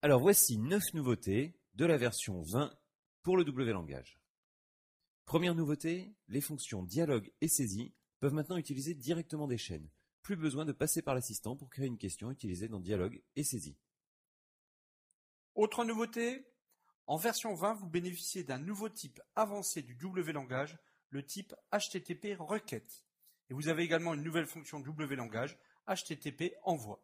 Alors voici 9 nouveautés de la version 20 pour le W-langage. Première nouveauté, les fonctions dialogue et saisie peuvent maintenant utiliser directement des chaînes. Plus besoin de passer par l'assistant pour créer une question utilisée dans dialogue et saisie. Autre nouveauté, en version 20, vous bénéficiez d'un nouveau type avancé du W-langage, le type HTTP requête. Et vous avez également une nouvelle fonction W-langage, HTTP envoi.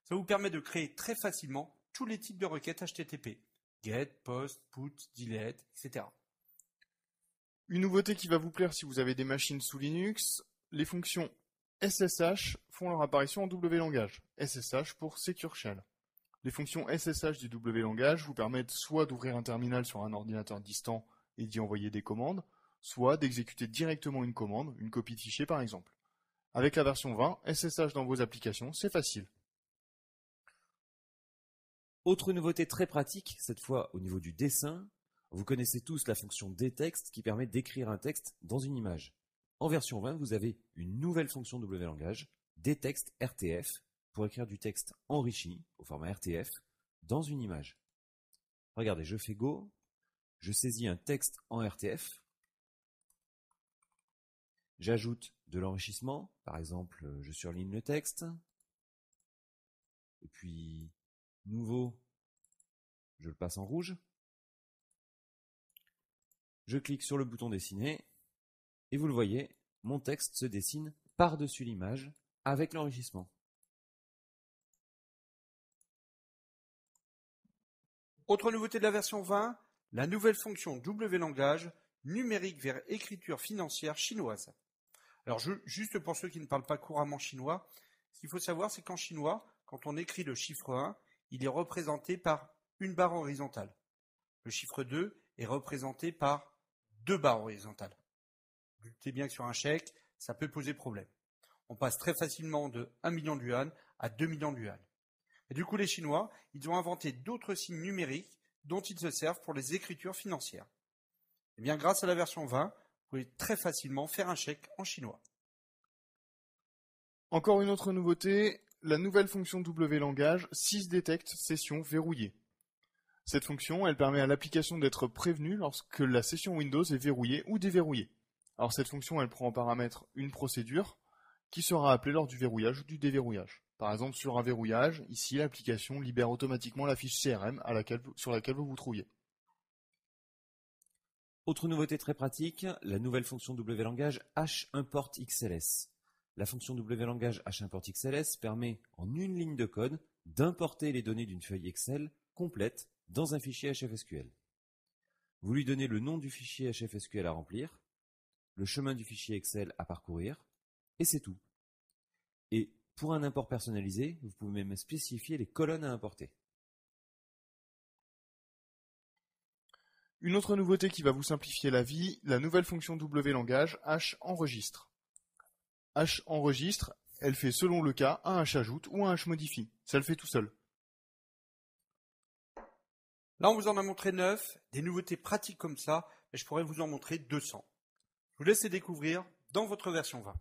Ça vous permet de créer très facilement tous les types de requêtes HTTP. Get, post, put, delete, etc. Une nouveauté qui va vous plaire si vous avez des machines sous Linux, les fonctions SSH font leur apparition en W-langage. SSH pour Secure Shell. Les fonctions SSH du W-langage vous permettent soit d'ouvrir un terminal sur un ordinateur distant et d'y envoyer des commandes, soit d'exécuter directement une commande, une copie de fichier par exemple. Avec la version 20, SSH dans vos applications, c'est facile. Autre nouveauté très pratique, cette fois au niveau du dessin, vous connaissez tous la fonction dtexte qui permet d'écrire un texte dans une image. En version 20, vous avez une nouvelle fonction W-langage, dtexte RTF, pour écrire du texte enrichi, au format RTF, dans une image. Regardez, je fais Go, je saisis un texte en RTF, j'ajoute de l'enrichissement, par exemple, je surligne le texte, et puis nouveau, je le passe en rouge, je clique sur le bouton dessiner, et vous le voyez, mon texte se dessine par-dessus l'image avec l'enrichissement. Autre nouveauté de la version 20, la nouvelle fonction W-langage numérique vers écriture financière chinoise. Alors juste pour ceux qui ne parlent pas couramment chinois, ce qu'il faut savoir c'est qu'en chinois, quand on écrit le chiffre 1, il est représenté par une barre horizontale. Le chiffre 2 est représenté par deux barres horizontales. Vous doutez bien que sur un chèque, ça peut poser problème. On passe très facilement de 1 million de yuan à 2 millions de yuan. Et du coup, les Chinois, ils ont inventé d'autres signes numériques dont ils se servent pour les écritures financières. Et bien, grâce à la version 20, vous pouvez très facilement faire un chèque en chinois. Encore une autre nouveauté, la nouvelle fonction W-langage sysdetect session verrouillée. Cette fonction, elle permet à l'application d'être prévenue lorsque la session Windows est verrouillée ou déverrouillée. Alors cette fonction, elle prend en paramètre une procédure qui sera appelée lors du verrouillage ou du déverrouillage. Par exemple, sur un verrouillage, ici l'application libère automatiquement la fiche CRM sur laquelle vous vous trouviez. Autre nouveauté très pratique, la nouvelle fonction W-langage HImportXLS. La fonction W-langage HImportXLS permet en une ligne de code d'importer les données d'une feuille Excel complète dans un fichier HFSQL. Vous lui donnez le nom du fichier HFSQL à remplir, le chemin du fichier Excel à parcourir, et c'est tout. Et pour un import personnalisé, vous pouvez même spécifier les colonnes à importer. Une autre nouveauté qui va vous simplifier la vie, la nouvelle fonction W-langage HEnregistre. HEnregistre, elle fait selon le cas un HAjoute ou un HModifie. Ça le fait tout seul. Là, on vous en a montré 9, des nouveautés pratiques comme ça, et je pourrais vous en montrer 200. Je vous laisse les découvrir dans votre version 20.